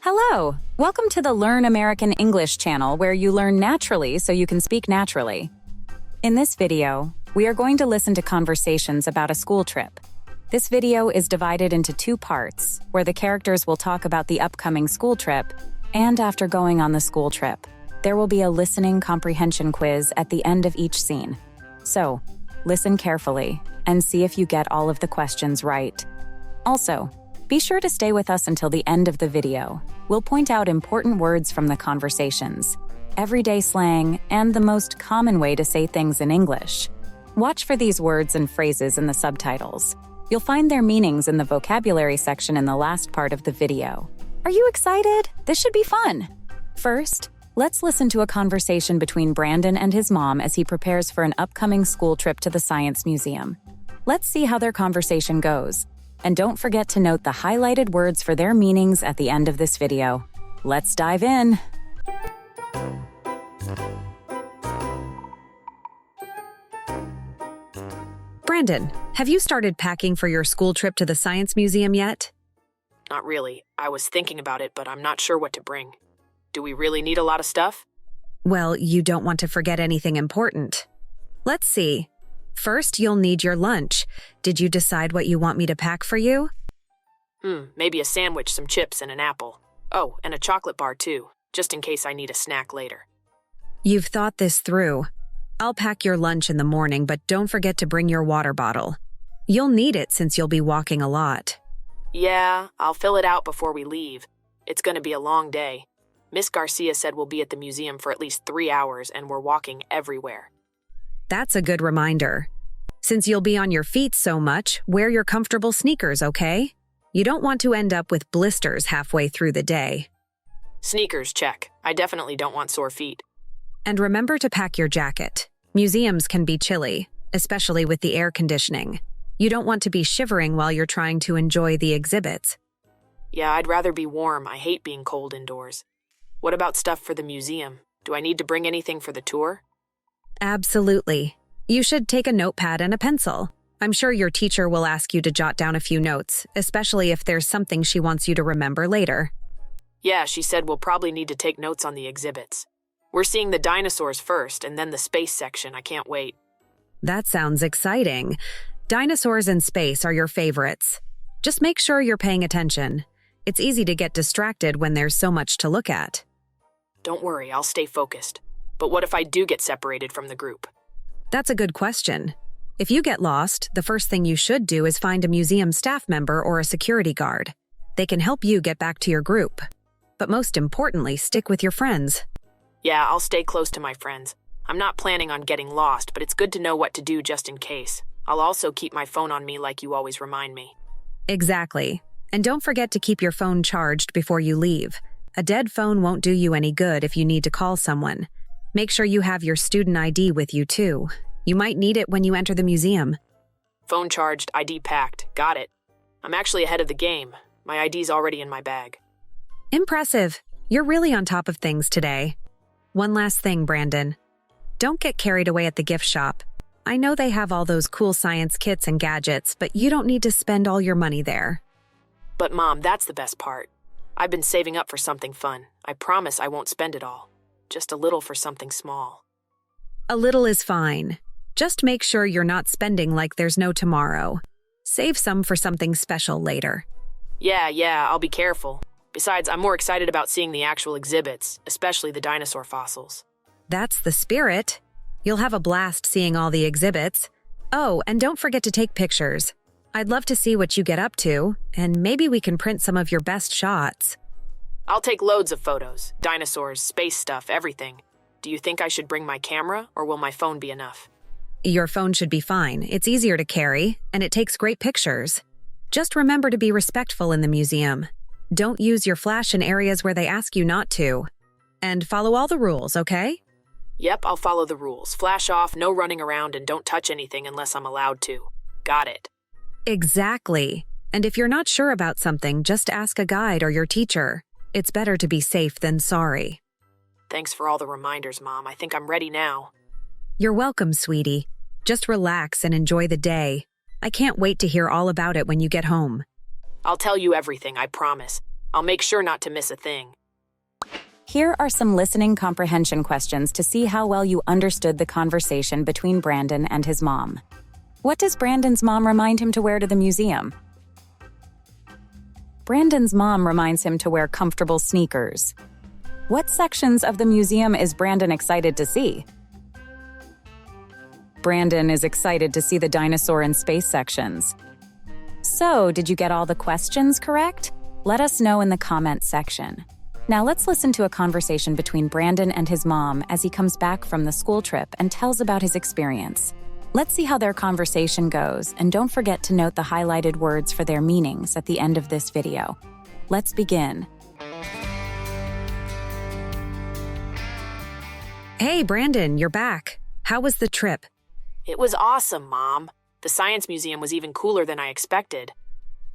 Hello! Welcome to the Learn American English channel where you learn naturally so you can speak naturally. In this video, we are going to listen to conversations about a school trip. This video is divided into two parts, where the characters will talk about the upcoming school trip, and after going on the school trip, there will be a listening comprehension quiz at the end of each scene. So, listen carefully and see if you get all of the questions right. Also, be sure to stay with us until the end of the video. We'll point out important words from the conversations, everyday slang, and the most common way to say things in English. Watch for these words and phrases in the subtitles. You'll find their meanings in the vocabulary section in the last part of the video. Are you excited? This should be fun! First, let's listen to a conversation between Brandon and his mom as he prepares for an upcoming school trip to the Science Museum. Let's see how their conversation goes. And don't forget to note the highlighted words for their meanings at the end of this video. Let's dive in! Brandon, have you started packing for your school trip to the Science Museum yet? Not really. I was thinking about it, but I'm not sure what to bring. Do we really need a lot of stuff? Well, you don't want to forget anything important. Let's see. First, you'll need your lunch. Did you decide what you want me to pack for you? Maybe a sandwich, some chips, and an apple. Oh, and a chocolate bar too, just in case I need a snack later. You've thought this through. I'll pack your lunch in the morning, but don't forget to bring your water bottle. You'll need it since you'll be walking a lot. Yeah, I'll fill it out before we leave. It's going to be a long day. Miss Garcia said we'll be at the museum for at least 3 hours, and we're walking everywhere. That's a good reminder. Since you'll be on your feet so much, wear your comfortable sneakers, okay? You don't want to end up with blisters halfway through the day. Sneakers, check. I definitely don't want sore feet. And remember to pack your jacket. Museums can be chilly, especially with the air conditioning. You don't want to be shivering while you're trying to enjoy the exhibits. Yeah, I'd rather be warm. I hate being cold indoors. What about stuff for the museum? Do I need to bring anything for the tour? Absolutely. You should take a notepad and a pencil. I'm sure your teacher will ask you to jot down a few notes, especially if there's something she wants you to remember later. Yeah, she said we'll probably need to take notes on the exhibits. We're seeing the dinosaurs first, and then the space section. I can't wait. That sounds exciting. Dinosaurs in space are your favorites. Just make sure you're paying attention. It's easy to get distracted when there's so much to look at. Don't worry, I'll stay focused. But what if I do get separated from the group? That's a good question. If you get lost, the first thing you should do is find a museum staff member or a security guard. They can help you get back to your group. But most importantly, stick with your friends. Yeah, I'll stay close to my friends. I'm not planning on getting lost, but it's good to know what to do just in case. I'll also keep my phone on me like you always remind me. Exactly. And don't forget to keep your phone charged before you leave. A dead phone won't do you any good if you need to call someone. Make sure you have your student ID with you, too. You might need it when you enter the museum. Phone charged, ID packed. Got it. I'm actually ahead of the game. My ID's already in my bag. Impressive. You're really on top of things today. One last thing, Brandon. Don't get carried away at the gift shop. I know they have all those cool science kits and gadgets, but you don't need to spend all your money there. But Mom, that's the best part. I've been saving up for something fun. I promise I won't spend it all. Just a little for something small. A little is fine. Just make sure you're not spending like there's no tomorrow. Save some for something special later. Yeah, I'll be careful. Besides, I'm more excited about seeing the actual exhibits, especially the dinosaur fossils. That's the spirit. You'll have a blast seeing all the exhibits. Oh, and don't forget to take pictures. I'd love to see what you get up to, and maybe we can print some of your best shots. I'll take loads of photos. Dinosaurs, space stuff, everything. Do you think I should bring my camera, or will my phone be enough? Your phone should be fine. It's easier to carry, and it takes great pictures. Just remember to be respectful in the museum. Don't use your flash in areas where they ask you not to. And follow all the rules, okay? Yep, I'll follow the rules. Flash off, no running around, and don't touch anything unless I'm allowed to. Got it. Exactly. And if you're not sure about something, just ask a guide or your teacher. It's better to be safe than sorry. Thanks for all the reminders, Mom. I think I'm ready now. You're welcome, sweetie. Just relax and enjoy the day. I can't wait to hear all about it when you get home. I'll tell you everything, I promise. I'll make sure not to miss a thing. Here are some listening comprehension questions to see how well you understood the conversation between Brandon and his mom. What does Brandon's mom remind him to wear to the museum? Brandon's mom reminds him to wear comfortable sneakers. What sections of the museum is Brandon excited to see? Brandon is excited to see the dinosaur and space sections. So, did you get all the questions correct? Let us know in the comments section. Now let's listen to a conversation between Brandon and his mom as he comes back from the school trip and tells about his experience. Let's see how their conversation goes, and don't forget to note the highlighted words for their meanings at the end of this video. Let's begin. Hey, Brandon, you're back. How was the trip? It was awesome, Mom. The Science Museum was even cooler than I expected.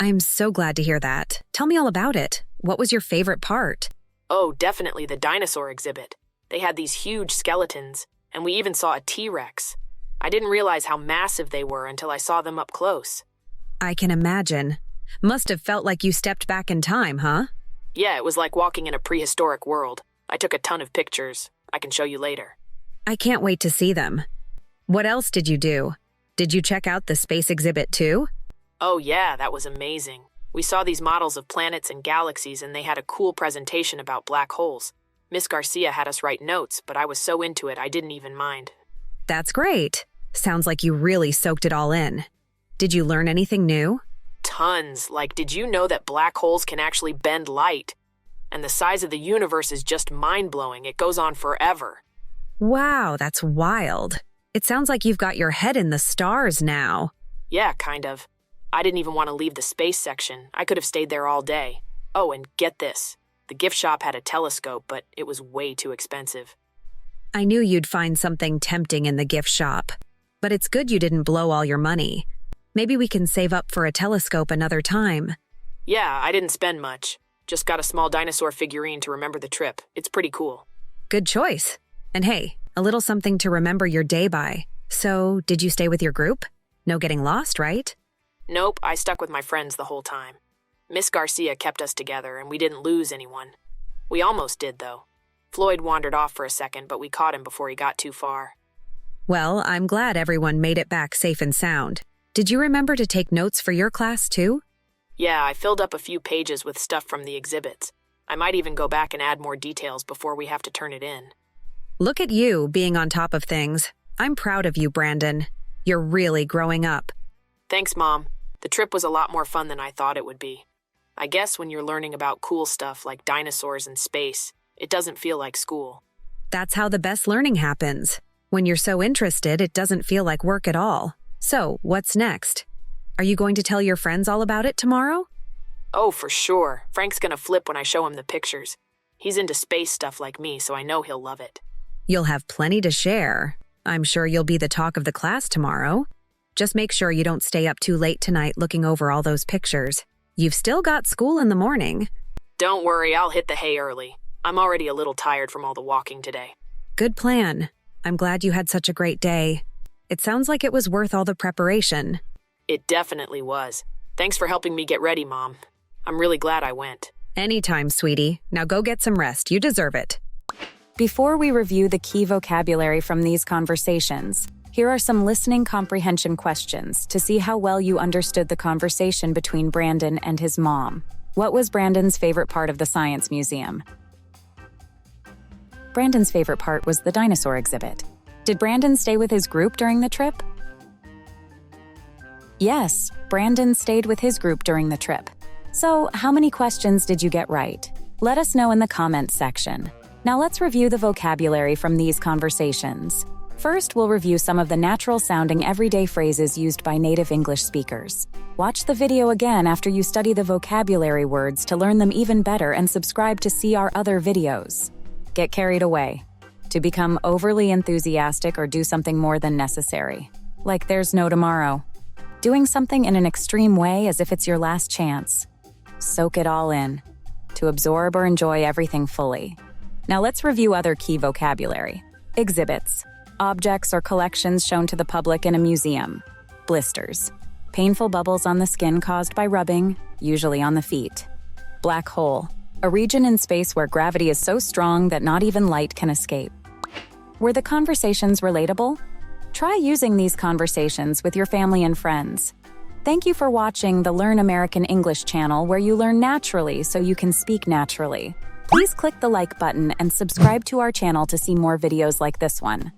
I'm so glad to hear that. Tell me all about it. What was your favorite part? Oh, definitely the dinosaur exhibit. They had these huge skeletons, and we even saw a T-Rex. I didn't realize how massive they were until I saw them up close. I can imagine. Must have felt like you stepped back in time, huh? Yeah, it was like walking in a prehistoric world. I took a ton of pictures. I can show you later. I can't wait to see them. What else did you do? Did you check out the space exhibit too? Oh yeah, that was amazing. We saw these models of planets and galaxies, and they had a cool presentation about black holes. Miss Garcia had us write notes, but I was so into it I didn't even mind. That's great. Sounds like you really soaked it all in. Did you learn anything new? Tons. Like, did you know that black holes can actually bend light? And the size of the universe is just mind-blowing. It goes on forever. Wow, that's wild. It sounds like you've got your head in the stars now. Yeah, kind of. I didn't even want to leave the space section. I could have stayed there all day. Oh, and get this. The gift shop had a telescope, but it was way too expensive. I knew you'd find something tempting in the gift shop. But it's good you didn't blow all your money. Maybe we can save up for a telescope another time. Yeah, I didn't spend much. Just got a small dinosaur figurine to remember the trip. It's pretty cool. Good choice. And hey, a little something to remember your day by. So, did you stay with your group? No getting lost, right? Nope, I stuck with my friends the whole time. Miss Garcia kept us together, and we didn't lose anyone. We almost did, though. Floyd wandered off for a second, but we caught him before he got too far. Well, I'm glad everyone made it back safe and sound. Did you remember to take notes for your class, too? Yeah, I filled up a few pages with stuff from the exhibits. I might even go back and add more details before we have to turn it in. Look at you being on top of things. I'm proud of you, Brandon. You're really growing up. Thanks, Mom. The trip was a lot more fun than I thought it would be. I guess when you're learning about cool stuff like dinosaurs and space, it doesn't feel like school. That's how the best learning happens. When you're so interested, it doesn't feel like work at all. So, what's next? Are you going to tell your friends all about it tomorrow? Oh, for sure. Frank's gonna flip when I show him the pictures. He's into space stuff like me, so I know he'll love it. You'll have plenty to share. I'm sure you'll be the talk of the class tomorrow. Just make sure you don't stay up too late tonight looking over all those pictures. You've still got school in the morning. Don't worry, I'll hit the hay early. I'm already a little tired from all the walking today. Good plan. I'm glad you had such a great day. It sounds like it was worth all the preparation. It definitely was. Thanks for helping me get ready, Mom. I'm really glad I went. Anytime, sweetie. Now go get some rest. You deserve it. Before we review the key vocabulary from these conversations, here are some listening comprehension questions to see how well you understood the conversation between Brandon and his mom. What was Brandon's favorite part of the Science Museum? Brandon's favorite part was the dinosaur exhibit. Did Brandon stay with his group during the trip? Yes, Brandon stayed with his group during the trip. So, how many questions did you get right? Let us know in the comments section. Now let's review the vocabulary from these conversations. First, we'll review some of the natural-sounding everyday phrases used by native English speakers. Watch the video again after you study the vocabulary words to learn them even better, and subscribe to see our other videos. Get carried away. To become overly enthusiastic or do something more than necessary. Like there's no tomorrow. Doing something in an extreme way as if it's your last chance. Soak it all in. To absorb or enjoy everything fully. Now let's review other key vocabulary. Exhibits. Objects or collections shown to the public in a museum. Blisters. Painful bubbles on the skin caused by rubbing, usually on the feet. Black hole, a region in space where gravity is so strong that not even light can escape. Were the conversations relatable? Try using these conversations with your family and friends. Thank you for watching the Learn American English channel, where you learn naturally so you can speak naturally. Please click the like button and subscribe to our channel to see more videos like this one.